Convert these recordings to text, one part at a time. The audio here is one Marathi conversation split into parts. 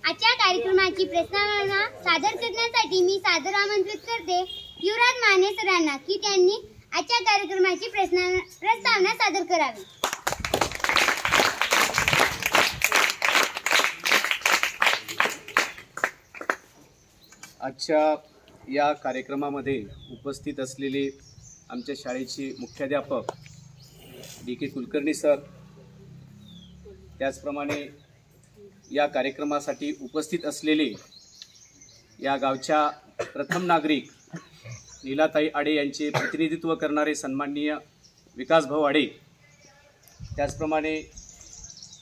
आजच्या कार्यक्रमाची प्रस्तावना सादर करण्यासाठी मी सादर आमंत्रित करते युवराज माने सरांना की त्यांनी आजच्या कार्यक्रमाची प्रस्तावना सादर करावी। आजच्या या कार्यक्रमामध्ये उपस्थित असलेले आमच्या शाळेचे मुख्याध्यापक डी.के. कुलकर्णी सर, त्याचप्रमाणे या कार्यक्रमासाठी उपस्थित असलेले या गावच्या प्रथम नागरिक नीलाताई आडे यांचे प्रतिनिधित्व करणारे सन्माननीय विकासभाऊ आडे, त्याचप्रमाणे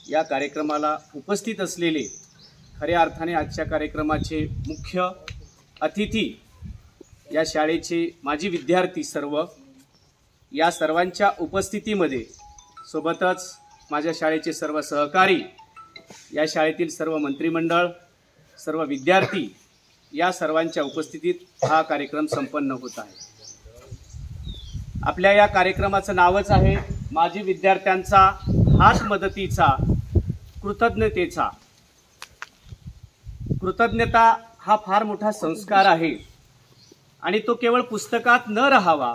या कार्यक्रमाला उपस्थित असलेले खऱ्या अर्थाने आजच्या कार्यक्रमाचे मुख्य अतिथी या शाळेचे माजी विद्यार्थी सर्व, या सर्वांच्या उपस्थितीमध्ये सोबतच माझ्या शाळेचे सर्व सहकारी, या शाळेतील सर्व मंत्रिमंडळ, सर्व विद्यार्थी, या सर्वांच्या उपस्थितीत हा कार्यक्रम संपन्न होत आहे। आपल्या या कार्यक्रमाचं नावच आहे माजी विद्यार्थ्यांचा हात मदतीचा कृतज्ञतेचा। कृतज्ञता हा फार मोठा संस्कार आहे आणि तो केवळ पुस्तकात न राहावा,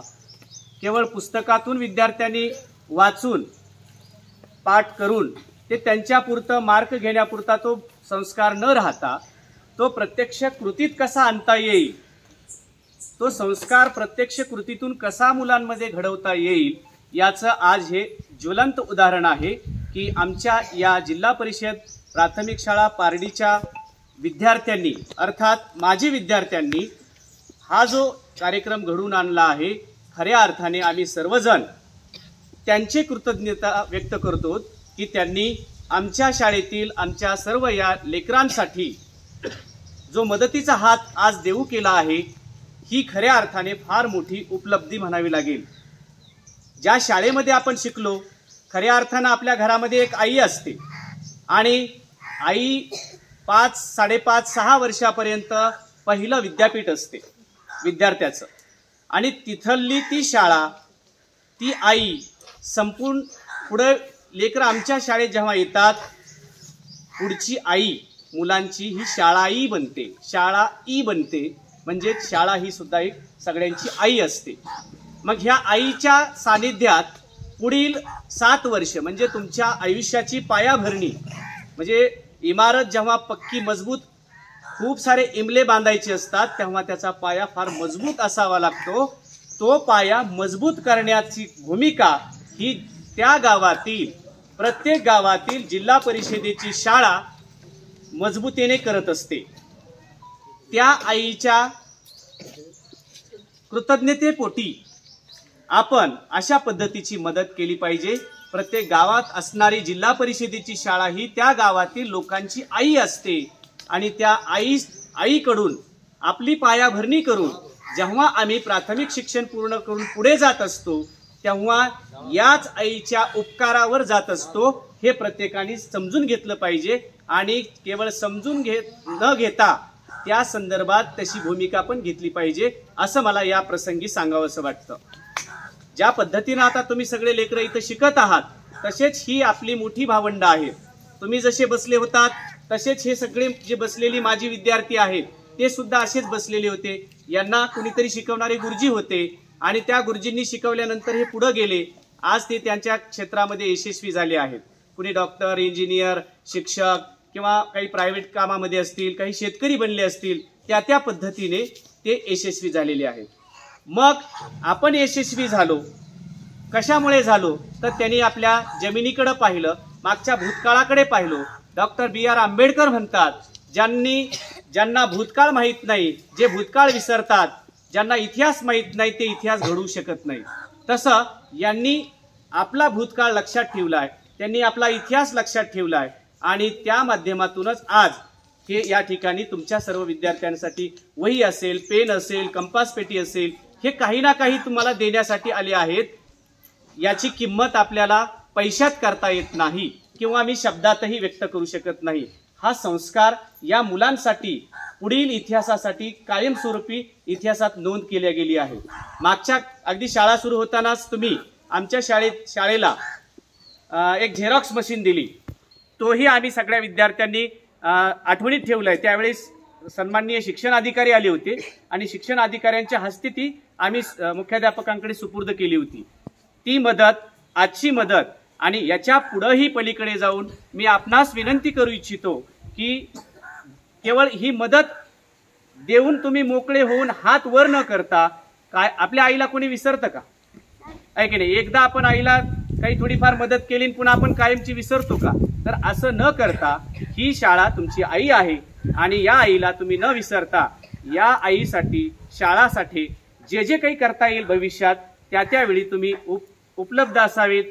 केवळ पुस्तकातून विद्यार्थ्यांनी वाचून पाठ करून ते त्यांच्यापुरतं मार्क घेण्यापुरता तो संस्कार न राहता तो प्रत्यक्ष कृतीत कसा आणता येईल, तो संस्कार प्रत्यक्ष कृतीतून कसा मुलांमध्ये घडवता येईल, याचं आज हे ज्वलंत उदाहरण आहे की आमच्या या जिल्हा परिषद प्राथमिक शाळा पारडीच्या विद्यार्थ्यांनी अर्थात माजी विद्यार्थ्यांनी हा जो कार्यक्रम घडवून आणला आहे। खऱ्या अर्थाने आम्ही सर्वजण त्यांची कृतज्ञता व्यक्त करतो की त्यांनी आमच्या शाळेतील आमच्या सर्व या लेकरांसाठी जो मदतीचा हात आज देऊ केला आहे, ही खऱ्या अर्थाने फार मोठी उपलब्धी म्हणावी लागेल। ज्या शाळेमध्ये आपण शिकलो, खऱ्या अर्थाने आपल्या घरामध्ये एक आई असते आणि आई 5, 5.5, 6 वर्षापर्यंत पहिलं विद्यापीठ असते विद्यार्थ्याचं, आणि तिथली ती शाळा, ती आई संपूर्ण पुढे लेकरं आमच्या शाळेत जेव्हा येतात, पुढची आई मुलांची ही शाळाई बनते, शाळाई बनते, म्हणजे शाळा ही सुद्धा एक सगळ्यांची आई असते। मग ह्या आईच्या सानिध्यात पुढील 7 वर्ष म्हणजे तुमच्या आयुष्याची पायाभरणी, म्हणजे इमारत जेव्हा पक्की मजबूत खूप सारे इमले बांधायचे असतात तेव्हा त्याचा पाया फार मजबूत असावा लागतो। तो पाया मजबूत करण्याची भूमिका ही त्या गावातील प्रत्येक गावातील जिल्हा परिषदेची शाळा मजबूतीने करत असते। त्या आईच्या कृतज्ञतेपोटी आपण अशा पद्धतीची मदत केली पाहिजे। प्रत्येक गावात असणारी जिल्हा परिषदेची शाळा ही त्या गावातील लोकांची आई असते आणि त्या आईकडून आपली पायाभरणी करून जेव्हा आम्ही प्राथमिक शिक्षण पूर्ण करून पुढे जात असतो तेव्हा याच आईच्या उपकारावर जात असतो, हे प्रत्येकाने समजून घेतलं पाहिजे आणि केवळ समजून न घेता त्या संदर्भात तशी भूमिका पण घेतली पाहिजे, असं मला या प्रसंगी सांगावंसं वाटतं। ज्या पद्धतीने आता तुम्ही सगळे लेकरं इथं शिकत आहात, तसेच ही आपली मोठी भावंड आहे। तुम्ही जसे बसले होतात तसेच हे सगळे जे बसलेली माजी विद्यार्थी आहेत ते सुद्धा असेच बसलेले होते। यांना कुणीतरी शिकवणारे गुरुजी होते आणि त्या गुरुजींनी शिकवल्यानंतर हे पुढे गेले, आज ते त्यांच्या क्षेत्रामध्ये यशस्वी झाले आहेत। कुणी डॉक्टर, इंजिनियर, शिक्षक किंवा काही प्रायव्हेट कामामध्ये असतील, काही शेतकरी बनले असतील, त्या पद्धतीने ते यशस्वी झालेले आहेत। मग आपण यशस्वी झालो कशामुळे झालो, तर त्यांनी आपल्या जमिनीकडे पाहिलं, मागच्या भूतकाळाकडे पाहिलं। Doctor B.R. आंबेडकर म्हणतात, ज्यांना भूतकाळ माहीत नाही, जे भूतकाळ विसरतात, ज्यांना इतिहास माहीत नाही, ते इतिहास घडवू शकत नाही। तसं यांनी आपला भूतकाळ लक्षात ठेवलाय, त्यांनी आपला इतिहास लक्षात ठेवलाय आणि त्या माध्यमातूनच आज हे या ठिकाणी तुमच्या सर्व विद्यार्थ्यांसाठी वही असेल, पेन असेल, कंपास पेटी असेल, हे काही ना काही तुम्हाला देण्यासाठी आले आहेत। याची किंमत आपल्याला पैशात करता येत नाही किंवा मी शब्दातही व्यक्त करू शकत नाही। हा संस्कार या मुलांसाठी पुढील इतिहासासाठी कायमस्वरूपी इतिहासात नोंद केली गेली आहे। मागच्या अगदी शाळा सुरू होतानाच तुम्ही आमच्या शाळेला एक झेरॉक्स मशीन दिली, तोही आम्ही सगळ्या विद्यार्थ्यांनी आठवणीत ठेवलंय. त्यावेळेस सन्माननीय शिक्षण अधिकारी आले होते आणि शिक्षण अधिकाऱ्यांच्या हस्ते ती आम्ही मुख्याध्यापकांकडे सुपूर्द केली होती. ती मदत, आजची मदत आणि याच्या पुढेही पलीकडे जाऊन मी आपणास विनंती करू इच्छितो की केवळ ही मदत देऊन तुम्ही मोकळे होऊन हात वर न करता, काय आपल्या आईला कोणी विसरतं का? आहे की नाही? एकदा आपण आईला काही थोडीफार मदत केली पुन्हा आपण कायमची विसरतो का? तर असं न करता ही शाळा तुमची आई आहे आणि या आईला तुम्ही न विसरता या आईसाठी, शाळासाठी जे जे काही करता येईल भविष्यात त्या त्यावेळी तुम्ही उपलब्ध असावेत.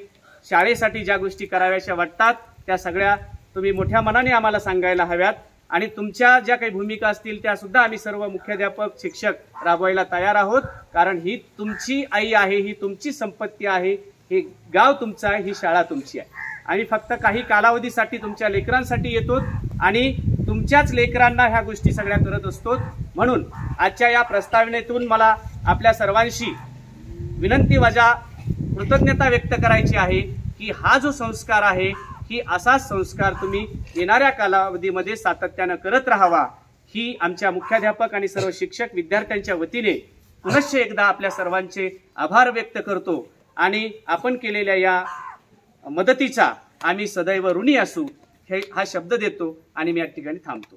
शाळेसाठी ज्या गोष्टी कराव्याशा वाटतात त्या सगळ्या तुम्ही मोठ्या मनाने आम्हाला सांगायला हव्यात आणि तुमच्या ज्या काही भूमिका असतील त्या सुद्धा आम्ही सर्व मुख्याध्यापक, शिक्षक राबवायला तयार आहोत. कारण ही तुमची आई आहे, ही तुमची संपत्ती आहे, हे गाव तुमचं आहे, ही शाळा तुमची आहे. आणि फक्त काही कालावधीसाठी तुमच्या लेकरांसाठी येतो आणि तुमच्याच लेकरांना ह्या गोष्टी सगळ्या करत असतो. म्हणून आजच्या या प्रस्तावनेतून मला आपल्या सर्वांशी विनंती, वजा कृतज्ञता व्यक्त करायची आहे की हा जो संस्कार आहे ही असाच संस्कार तुम्ही येणाऱ्या कालावधीमध्ये सातत्यानं करत राहावा, ही आमच्या मुख्याध्यापक आणि सर्व शिक्षक विद्यार्थ्यांच्या वतीने पुनश्च एकदा आपल्या सर्वांचे आभार व्यक्त करतो आणि आपण केलेल्या या मदतीचा आम्ही सदैव ऋणी असू हा शब्द देतो आणि मी या ठिकाणी थांबतो.